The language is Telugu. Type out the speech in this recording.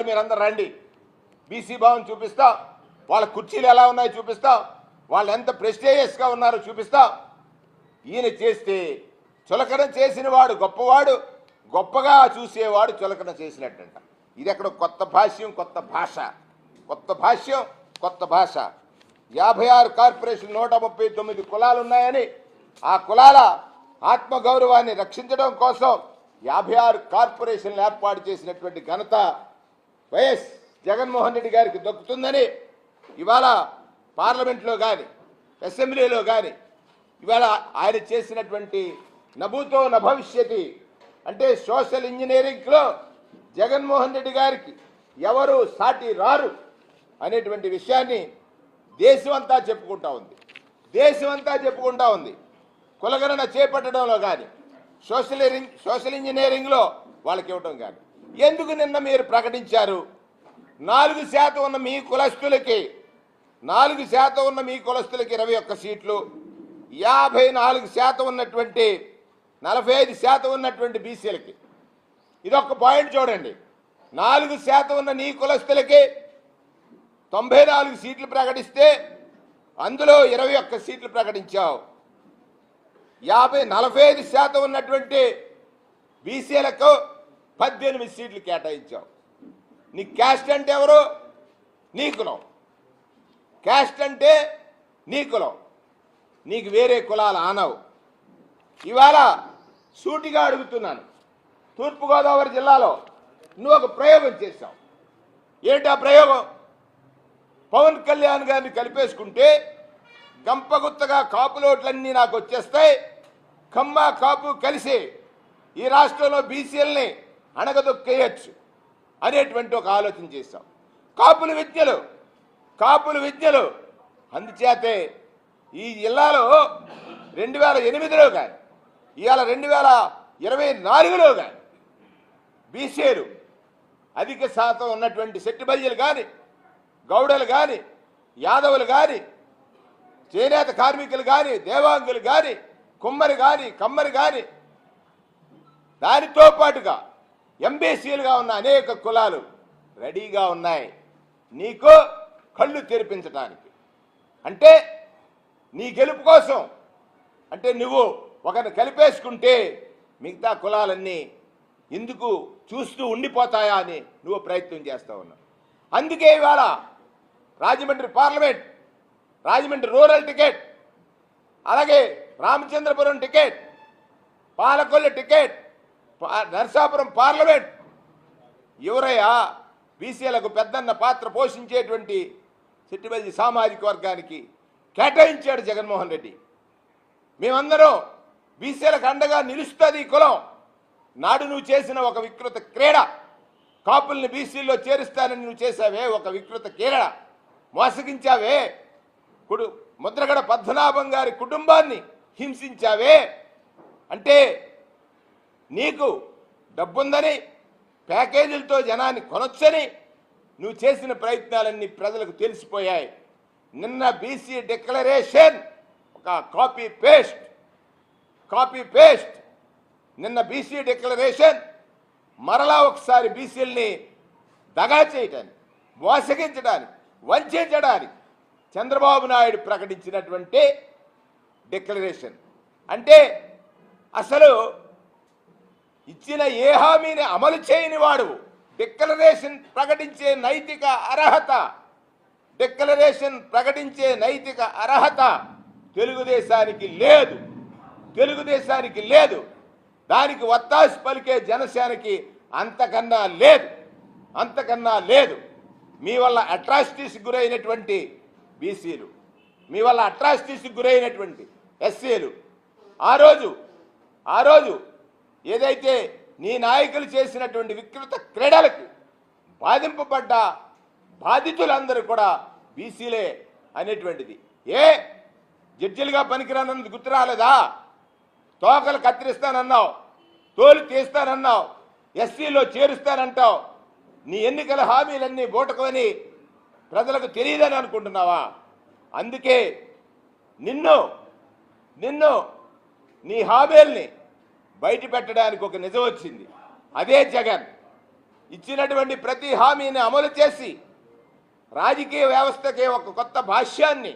మీరందరూ రండి, బీసీ భవన్ చూపిస్తాం, వాళ్ళ కుర్చీలు ఎలా ఉన్నాయో చూపిస్తాం, వాళ్ళు ఎంత ప్రెస్టీజియస్గా ఉన్నారో చూపిస్తాం. ఈయన చేస్తే చులకన చేసిన వాడు గొప్పవాడు, గొప్పగా చూసేవాడు చులకన చేసినట్టంట. ఇది ఎక్కడ కొత్త భాష్యం, కొత్త భాష, కొత్త భాష్యం, కొత్త భాష. 56 కార్పొరేషన్ 139 కులాలు ఉన్నాయని, ఆ కులాల ఆత్మగౌరవాన్ని రక్షించడం కోసం 56 కార్పొరేషన్లు ఏర్పాటు చేసినటువంటి ఘనత వైఎస్ జగన్మోహన్ రెడ్డి గారికి దక్కుతుందని ఇవాళ పార్లమెంట్లో కానీ అసెంబ్లీలో కానీ ఇవాళ ఆయన చేసినటువంటి నభూతో నభవిష్యతి అంటే సోషల్ ఇంజనీరింగ్లో జగన్మోహన్ రెడ్డి గారికి ఎవరు సాటి రారు అనేటువంటి విషయాన్ని దేశమంతా చెప్పుకుంటా ఉంది. దేశమంతా చెప్పుకుంటా ఉంది. కులగణన చేపట్టడంలో కానీ సోషల్ ఇంజనీరింగ్లో వాళ్ళకి ఇవ్వడం కానీ ఎందుకు నిన్న మీరు ప్రకటించారు? 4% ఉన్న మీ కులస్తులకి 4% ఉన్న మీ కులస్తులకి 21 సీట్లు, 54% ఉన్నటువంటి 45% ఉన్నటువంటి బీసీలకి. ఇదొక పాయింట్ చూడండి. 4% ఉన్న నీ కులస్తులకి 94 సీట్లు ప్రకటిస్తే అందులో 21 సీట్లు ప్రకటించావు. 45% ఉన్నటువంటి బీసీలకు 18 సీట్లు కేటాయించావు. నీ క్యాస్ట్ అంటే ఎవరు? నీ కులం. క్యాస్ట్ అంటే నీ కులం. నీకు వేరే కులాలు ఆనవు. ఇవాళ సూటిగా అడుగుతున్నాను, తూర్పుగోదావరి జిల్లాలో నువ్వు ఒక ప్రయోగం చేశావు. ఏంటి ఆ ప్రయోగం? పవన్ కళ్యాణ్ గారిని కలిపేసుకుంటే గంపగుత్తగా కాపులోట్లన్నీ నాకు వచ్చేస్తాయి, కమ్మ కాపు కలిసి ఈ రాష్ట్రంలో బీసీలని అణగదొక్కేయచ్చు అనేటువంటి ఒక ఆలోచన చేశాం. కాపుల విద్యలు అందుచేతే ఈ జిల్లాలో 2008లో కానీ ఇవాళ 2024లో కానీ బీసీలు అధిక శాతం ఉన్నటువంటి సెట్టిబల్యలు కానీ, గౌడలు కానీ, యాదవులు కానీ, చేనేత కార్మికులు కానీ, దేవాంగులు కానీ, కుమ్మరి కానీ, కమ్మరి కానీ, దానితో పాటుగా ఎంబీసీలుగా ఉన్న అనేక కులాలు రెడీగా ఉన్నాయి నీకు కళ్ళు తెరిపించడానికి. అంటే నీ గెలుపు కోసం, అంటే నువ్వు ఒకరిని కలిపేసుకుంటే మిగతా కులాలన్నీ ఎందుకు చూస్తూ ఉండిపోతాయా అని నువ్వు ప్రయత్నం చేస్తూ ఉన్నావు. అందుకే ఇవాళ Rajahmundry parliament, Rajahmundry rural ticket, అలాగే Ramachandrapuram ticket, Palakollu ticket, Narasapuram parliament ఎవరయ్యా బీసీలకు పెద్దన్న పాత్ర పోషించేటువంటి సెట్టిబల్జీ సామాజిక వర్గానికి కేటాయించాడు జగన్మోహన్ రెడ్డి. మేమందరం బీసీలకు అండగా నిలుస్తుంది ఈ కులం. నాడు నువ్వు చేసిన ఒక వికృత క్రీడ, కాపుల్ని బీసీల్లో చేరుస్తానని నువ్వు చేసావే ఒక వికృత క్రీడ, మోసగించావే, ముద్రగడ పద్మనాభం గారి కుటుంబాన్ని హింసించావే. అంటే నీకు డబ్బుందని, ప్యాకేజీలతో జనాన్ని కొనొచ్చని నువ్వు చేసిన ప్రయత్నాలన్నీ ప్రజలకు తెలిసిపోయాయి. నిన్న బీసీ డిక్లరేషన్ ఒక కాపీ పేస్ట్. నిన్న బీసీ డిక్లరేషన్ మరలా ఒకసారి బీసీలని దగా చేయడానికి, మోసగించడానికి, వంచడానికి చంద్రబాబు నాయుడు ప్రకటించినటువంటి డిక్లరేషన్. అంటే అసలు ఇచ్చిన ఏ హామీని అమలు చేయని వాడు డిక్లరేషన్ ప్రకటించే నైతిక అర్హత తెలుగుదేశానికి లేదు. దానికి వత్తాసు పలికే జనసేనకి అంతకన్నా లేదు. మీ వల్ల అట్రాసిటీస్ గురైనటువంటి బీసీలు, మీ వల్ల అట్రాసిటీస్ గురైనటువంటి ఎస్సీలు ఆ రోజు ఏదైతే నీ నాయకులు చేసినటువంటి వికృత క్రీడలకు బాధింపబడ్డ బాధితులందరూ కూడా బీసీలే అనేటువంటిది. జడ్జిలుగా పనికిరానన్నది గుర్తు రాలేదా? తోకలు కత్తిరిస్తానన్నావు, తోలు తీస్తానన్నావు, ఎస్సీలో చేరుస్తానంటావు. నీ ఎన్నికల హామీలన్నీ బూటకొని ప్రజలకు తెలియదని అనుకుంటున్నావా? అందుకే నిన్ను నీ హామీల్ని బయట పెట్టడానికి ఒక నిజం వచ్చింది. అదే జగన్. ఇచ్చినటువంటి ప్రతి హామీని అమలు చేసి రాజకీయ వ్యవస్థకి ఒక కొత్త భాష్యాన్ని